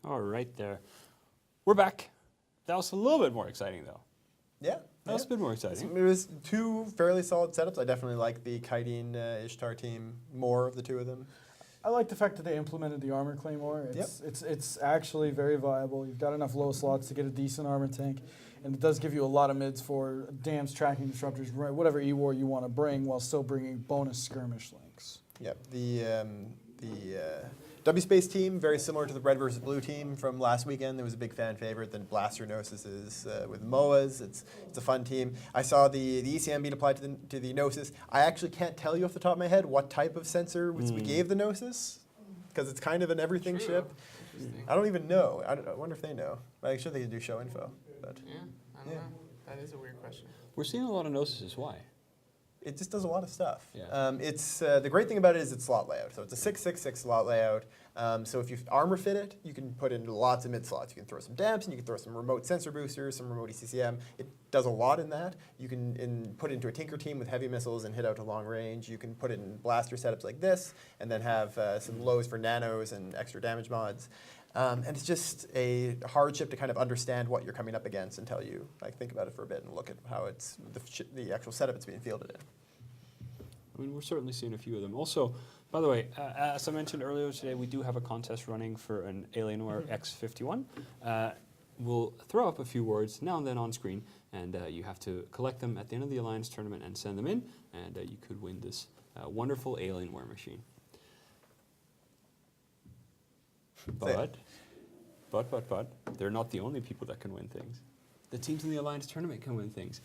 All right, there. We're back. That was a little bit more exciting, though. Yeah. That was a bit more exciting. It was two fairly solid setups. I definitely like the Kiting Ishtar team more of the two of them. I like the fact that they implemented the armor claymore. It's actually very viable. You've got enough low slots to get a decent armor tank, and it does give you a lot of mids for dams, tracking disruptors, whatever E-war you want to bring, while still bringing bonus skirmish links. Yep. The W-Space team, very similar to the red versus blue team from last weekend. There was a big fan favorite. Then Blaster Gnosis is with MOAs. It's a fun team. I saw the ECM being applied to the Gnosis. I actually can't tell you off the top of my head what type of sensor we gave the Gnosis, because it's kind of an everything ship. I don't even know. I wonder if they know. I'm sure they can do show info. But Yeah, I don't know. That is a weird question. We're seeing a lot of Gnosis. Why? it just does a lot of stuff. Yeah. It's the great thing about it is its slot layout. So it's a 6-6-6 slot layout. So if you armor fit it, you can put in lots of mid slots. You can throw some damps, and you can throw some remote sensor boosters, some remote ECCM. It does a lot in that. You can put it into a Tinker team with heavy missiles and hit out to long range. You can put it in blaster setups like this, and then have some lows for nanos and extra damage mods. And it's just a hardship to kind of understand what you're coming up against until you think about it for a bit and look at how it's the actual setup it's being fielded in. I mean, we're certainly seeing a few of them. Also, by the way, as I mentioned earlier today, we do have a contest running for an Alienware X51. We'll throw up a few words now and then on screen, and you have to collect them at the end of the Alliance tournament and send them in, and you could win this wonderful Alienware machine. But, they're not the only people that can win things. The teams in the Alliance tournament can win things.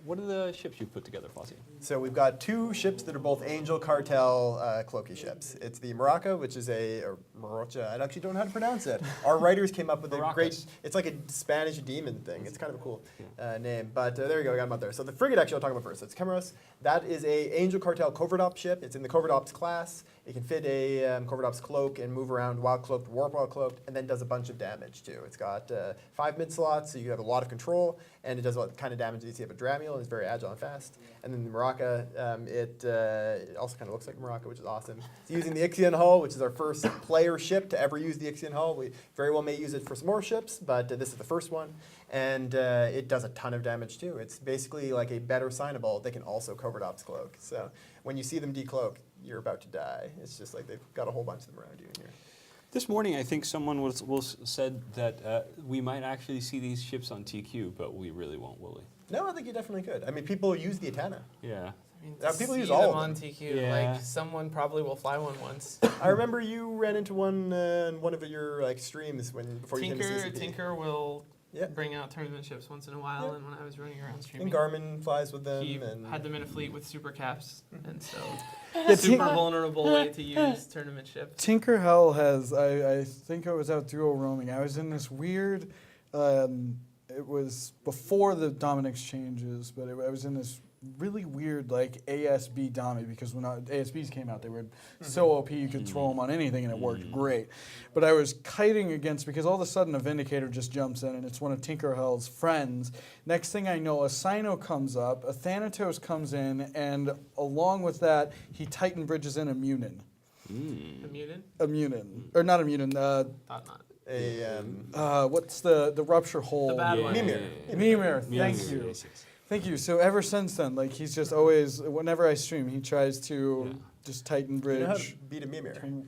What are the ships you've put together, Fossey? So we've got two ships that are both Angel Cartel cloaky ships. It's the Maraca, which is or Morocha, I actually don't know how to pronounce it. Our writers came up with a great, it's like a Spanish demon thing. It's kind of a cool name. But there you go, I got them up there. So the frigate actually I'll talk about first. So it's Cameros. That is a Angel Cartel Covert Ops ship. It's in the Covert Ops class. It can fit a Covert Ops cloak and move around while cloaked, warp while cloaked, and then does a bunch of damage too. It's got 5 mid slots, so you have a lot of control, and it does what kind of damage that you see of a Dramiel, and it's very agile and fast. And then the Maraca, it also kind of looks like Maraca, which is awesome. It's using the Ixion hull, which is our first player ship to ever use the Ixion hull. We very well may use it for some more ships, but this is the first one. And it does a ton of damage too. It's basically like a better signable that can also Covert Ops cloak. So when you see them decloak, you're about to die. It's just like they've got a whole bunch of them around you in here. This morning, I think someone said that we might actually see these ships on TQ, but we really won't, will we? No, I think you definitely could. I mean, people use the Atana. Yeah. I mean, People use them all of on them. TQ. Yeah. Like someone probably will fly one once. I remember you ran into one in one of your streams before you came to CCP. Tinker will Yeah. bring out tournament ships once in a while, and when I was running around streaming, And Garmin flies with them. he and had them in a fleet with super caps, and so Yeah, super vulnerable way to use tournament ships. Tinker Hell has, I think I was out duo roaming. I was in this weird, it was before the Dom exchanges, but I was in this really weird ASB Domi, because when ASBs came out, they were so OP you could throw them on anything and it worked great. But I was kiting against, because all of a sudden a Vindicator just jumps in and it's one of Tinker Hell's friends. Next thing I know, a Sino comes up, a Thanatos comes in, and along with that, he Titan bridges in a Munin. A mutant? A Munin. Or not a Munin, Thought not. what's the rupture hole? The bad one. Mimir. Mimir, thank you. Yes, yes. Thank you. So ever since then, he's just always, whenever I stream, he tries to just Titan bridge. You know how to beat a Mimir?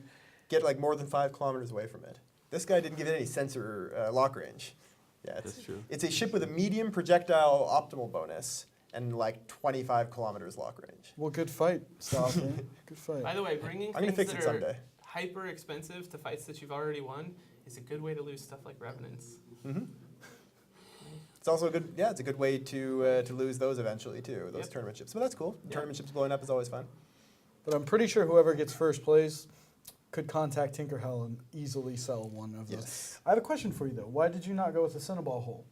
Get more than 5 kilometers away from it. This guy didn't give it any sensor lock range. Yeah, That's true. It's a ship with a medium projectile optimal bonus and 25 kilometers lock range. Well, good fight, Stalker. Good fight. By the way, bringing I'm gonna things fix that it are someday. hyper expensive to fights that you've already won is a good way to lose stuff like Revenants. It's also a good, it's a good way to lose those eventually too, those tournament ships. But that's cool. Tournament ships blowing up is always fun. But I'm pretty sure whoever gets first place could contact Tinker Hell and easily sell one of those. Yes. I have a question for you, though. Why did you not go with the Cinnaball hole?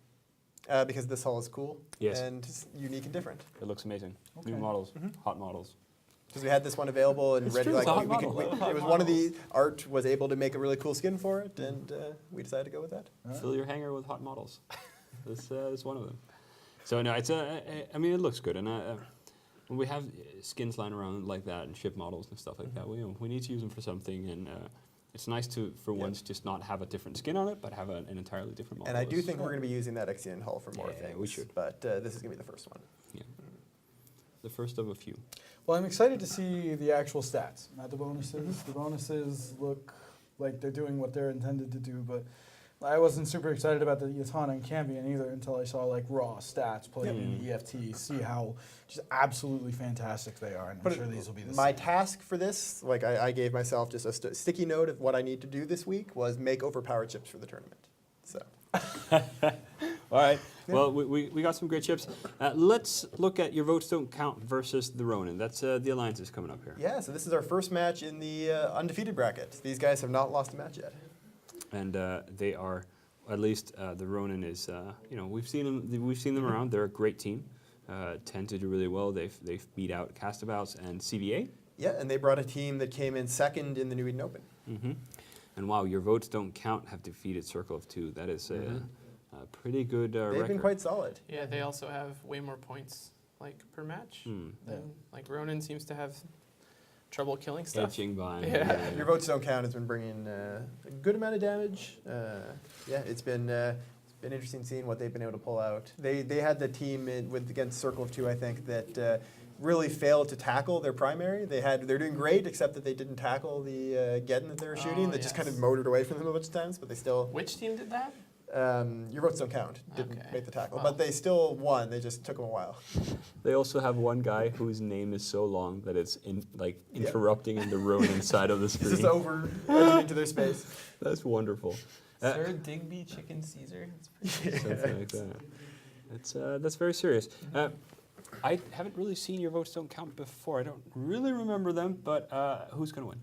Because this hull is cool Yes. and it's unique and different. It looks amazing. Okay. New models, hot models. Because we had this one available and It's ready. true, it's a hot we could, model. it was one of the art was able to make a really cool skin for it, and we decided to go with that. Fill your hangar with hot models. This is one of them. So no, it's I mean, it looks good, and when we have skins lying around like that and ship models and stuff like that, we need to use them for something, and It's nice to, for once, just not have a different skin on it, but have an entirely different model. And I do think we're going to be using that Ixion hull for more Yeah, things. we should. But this is going to be the first one. Yeah. The first of a few. Well, I'm excited to see the actual stats, not the bonuses. The bonuses look like they're doing what they're intended to do, but I wasn't super excited about the Yatana and Cambion either until I saw like raw stats played in the EFT, see how just absolutely fantastic they are, and I'm sure these will be the My same. task for this, like I gave myself just a sticky note of what I need to do this week, was make overpowered chips for the tournament. So. All right. Well, we got some great chips. Let's look at your votes don't count versus the Ronin. That's the alliances coming up here. Yeah, so this is our first match in the undefeated bracket. These guys have not lost a match yet. And they are, at least the Ronin is. We've seen them around. They're a great team. Tend to do really well. They've beat out Castabouts and CVA. Yeah, and they brought a team that came in second in the New Eden Open. Mm-hmm. And wow, your votes don't count have defeated Circle of Two. That is a pretty good They've record. been quite solid. Yeah, they also have way more points like per match than like Ronin seems to have trouble killing stuff. Edging by. Yeah. Your votes don't count has been bringing a good amount of damage. Yeah, it's been interesting seeing what they've been able to pull out. They had the team against Circle of Two, I think, that really failed to tackle their primary. They're doing great, except that they didn't tackle the Geddon that they were shooting. That just kind of motored away from them a bunch of times, but they still. Which team did that? Your votes don't count. Didn't Okay. make the tackle, Well. but they still won. They just took them a while. They also have one guy whose name is so long that it's interrupting in the Ronin side of the It's screen. just over edging into their space. That's wonderful. Sir Digby Chicken Caesar. It's pretty Something like that. That's very serious. I haven't really seen your votes don't count before. I don't really remember them, but who's going to win?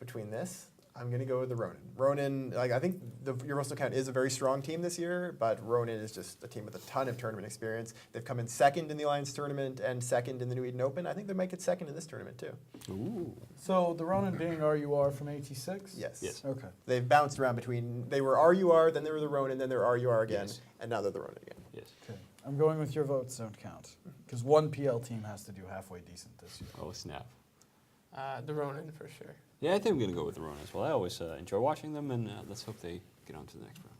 Between this, I'm going to go with the Ronin. Ronin, I think the your votes don't count is a very strong team this year, but Ronin is just a team with a ton of tournament experience. They've come in second in the Alliance tournament and second in the New Eden Open. I think they might get second in this tournament too. Ooh. So the Ronin being RUR from AT6? Yes. Yes. Okay. They've bounced around between, they were RUR, then they were the Ronin, then they're RUR again, Yes. and now they're the Ronin again. Yes. Okay. I'm going with your votes don't count. Because one PL team has to do halfway decent this year. Oh, snap. The Ronin for sure. Yeah, I think I'm going to go with the Ronin as well. I always enjoy watching them, and let's hope they get on to the next round.